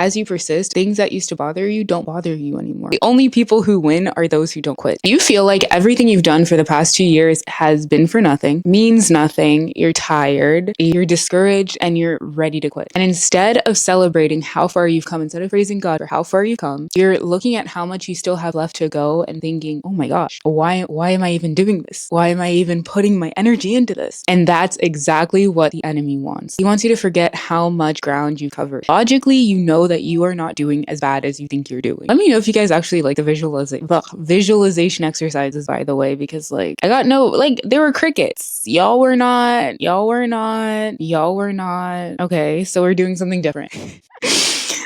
as you persist, things that used to bother you don't bother you anymore. The only people who win are those who don't quit. You feel like everything you've done for the past 2 years has been for nothing, means nothing, you're tired, you're discouraged, and you're ready to quit. And instead of celebrating how far you've come, instead of praising God for how far you've come, you're looking at how much you still have left to go and thinking, oh my gosh, why am I even doing this? Why am I even putting my energy into this? And that's exactly what the enemy wants. He wants you to forget how much ground you covered. Logically, you know that you are not doing as bad as you think you're doing. Let me know if you guys actually like the visualization exercises, by the way, because like I got no, like there were crickets. Y'all were not. Okay, so we're doing something different.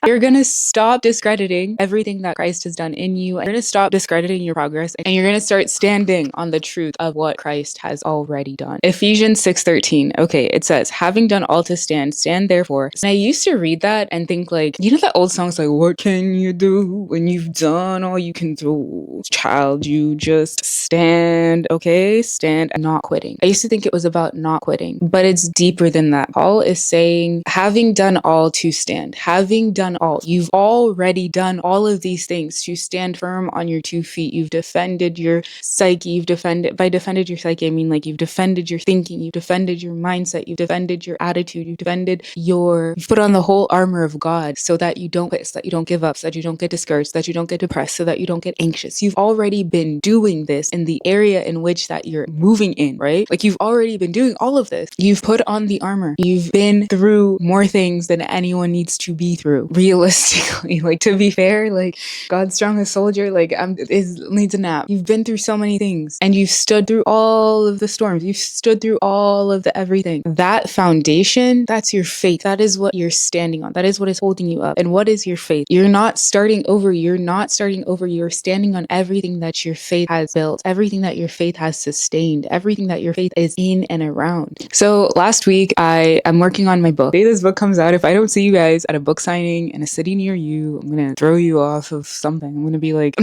You're going to stop discrediting everything that Christ has done in you. You're going to stop discrediting your progress, and you're going to start standing on the truth of what Christ has already done. Ephesians 6:13. Okay, it says, having done all to stand, stand therefore. And I used to read that and think like, you know that old song's like, what can you do when you've done all you can do? Child, you just stand, okay? Stand and not quitting. I used to think it was about not quitting, but it's deeper than that. Paul is saying, having done all to stand, having done all. You've already done all of these things to stand firm on your 2 feet. You've defended your psyche. By defended your psyche, I mean like you've defended your thinking. You've defended your mindset. You've defended your attitude. You've put on the whole armor of God so that you don't quit, so that you don't give up, so that you don't get discouraged, so that you don't get depressed, so that you don't get anxious. You've already been doing this in the area in which that you're moving in, right? Like you've already been doing all of this. You've put on the armor. You've been through more things than anyone needs to be through. Realistically, like to be fair, like God's strongest soldier, like needs a nap. You've been through so many things, and you've stood through all of the storms. You've stood through all of the everything. That foundation, that's your faith. That is what you're standing on. That is what is holding you up. And what is your faith? You're not starting over. You're standing on everything that your faith has built, everything that your faith has sustained, everything that your faith is in and around. So last week, I'm working on my book. The day this book comes out, if I don't see you guys at a book signing in a city near you, I'm gonna throw you off of something. I'm gonna be like,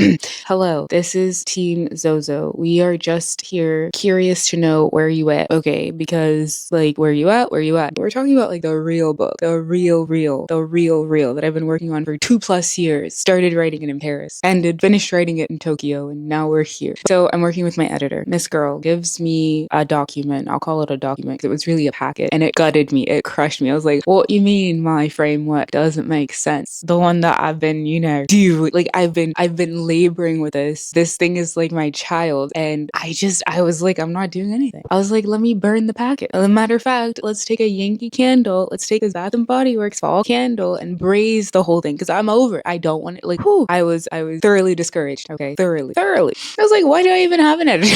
hello, this is Team Zozo. We are just here curious to know where you at. Okay, because like where you at? We're talking about like the real book, the real that I've been working on for 2+ years. Started writing it in Paris, ended, finished writing it in Tokyo, and now we're here. So I'm working with my editor. This girl gives me a document. I'll call it a document because it was really a packet, and it gutted me. It crushed me. I was like, what you mean my framework doesn't make sense? The one that I've been, I've been laboring with this. This thing is like my child, and I was like, I'm not doing anything. I was like, let me burn the packet. As a matter of fact, let's take a Yankee candle. Let's take a Bath and Body Works fall candle and braise the whole thing because I'm over it. I don't want it. Like, whew, I was thoroughly discouraged. Okay, thoroughly. I was like, why do I even have an editor?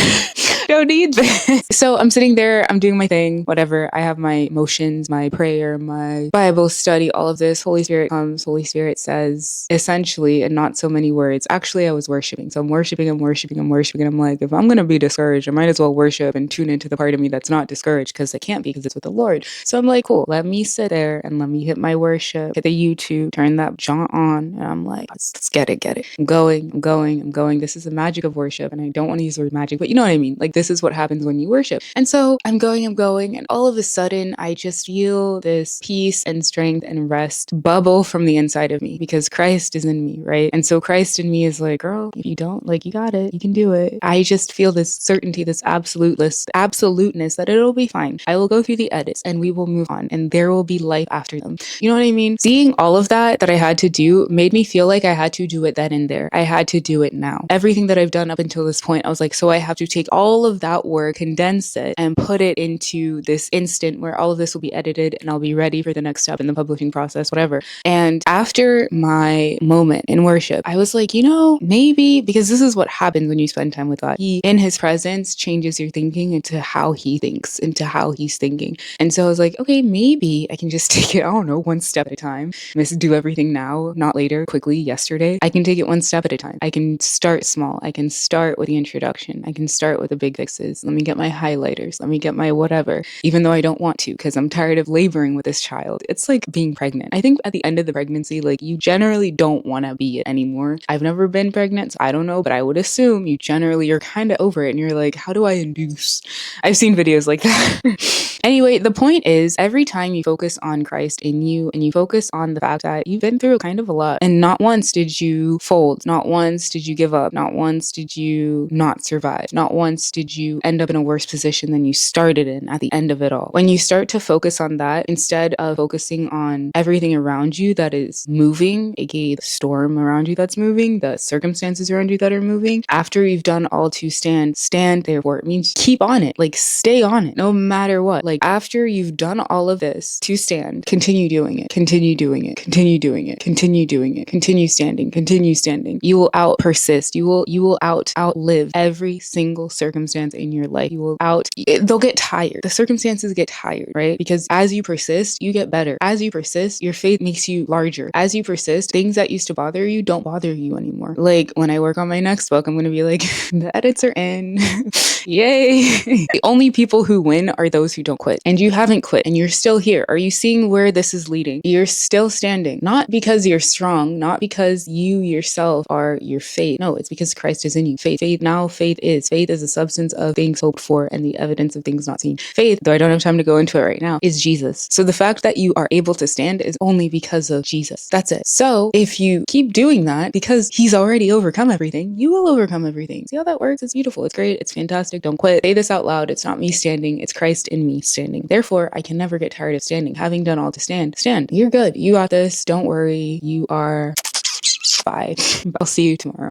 Don't need this. So I'm sitting there, I'm doing my thing, whatever. I have my motions, my prayer, my Bible study, all of this. Holy Spirit comes, Holy Spirit says, essentially, in not so many words. Actually, I was worshiping. So I'm worshiping. And I'm like, if I'm going to be discouraged, I might as well worship and tune into the part of me that's not discouraged because I can't be because it's with the Lord. So I'm like, cool, let me sit there and let me hit my worship, hit the YouTube, turn that jaunt on. And I'm like, let's get it. I'm going. This is the magic of worship. And I don't want to use the word magic, but you know what I mean? Like, this is what happens when you worship. And so I'm going. And all of a sudden, I just feel this peace and strength and rest bubble from the inside of me because Christ is in me, right? And so Christ in me is like, girl, if you don't, like, you got it. You can do it. I just feel this certainty, this absoluteness that it'll be fine. I will go through the edits and we will move on and there will be life after them. You know what I mean? Seeing all of that I had to do made me feel like I had to do it then and there. I had to do it now. Everything that I've done up until this point, I was like, so I have to take all of that work, condense it, and put it into this instant where all of this will be edited and I'll be ready for the next step in the publishing process, whatever. And after my moment in worship, I was like, maybe, because this is what happens when you spend time with God. He, in his presence, changes your thinking into how he thinks, into how he's thinking. And so I was like, okay, maybe I can just take it, I don't know, one step at a time. Do everything now, not later, quickly, yesterday. I can take it one step at a time. I can start small. I can start with the introduction. I can start with the big fixes. Let me get my highlighters. Let me get my whatever, even though I don't want to because I'm tired of laboring with this child. It's like being pregnant. I think at the end of the pregnancy, like you generally don't want to be it anymore. I've never been pregnant, so I don't know, but I would assume you generally you're kind of over it and you're like, how do I induce? I've seen videos like that. Anyway, the point is every time you focus on Christ in you and you focus on the fact that you've been through kind of a lot and not once did you fold, not once did you give up, not once did you not survive, not once did you end up in a worse position than you started in at the end of it all. When you start to focus on that instead of focusing on everything around you that is moving, aka the storm around you that's moving, the circumstances around you that are moving, after you've done all to stand therefore. It means keep on it, like stay on it no matter what. Like after you've done all of this to stand, continue doing it, continue doing it, continue doing it, continue doing it, continue standing, continue standing. You will out persist. You will outlive every single circumstance in your life. They'll get tired. The circumstances get tired, right? Because as you persist, you get better. As you persist, your faith makes you larger. As you persist, things that used to bother you don't bother you anymore. Like when I work on my next book, I'm going to be like, the edits are in. Yay. The only people who win are those who don't quit. And you haven't quit and you're still here. Are you seeing where this is leading? You're still standing. Not because you're strong, not because you yourself are your faith. No, it's because Christ is in you. Faith is a substance of things hoped for and the evidence of things not seen. Faith, though I don't have time to go into it right now, is Jesus. So the fact that you are able to stand is only because of Jesus. That's it. So if you keep doing that because he's already overcome everything, you will overcome everything. See how that works? It's beautiful. It's great. It's fantastic. Don't quit. Say this out loud. It's not me standing. It's Christ in me standing. Therefore, I can never get tired of standing. Having done all to stand. Stand. You're good. You got this. Don't worry. You are... Bye. I'll see you tomorrow.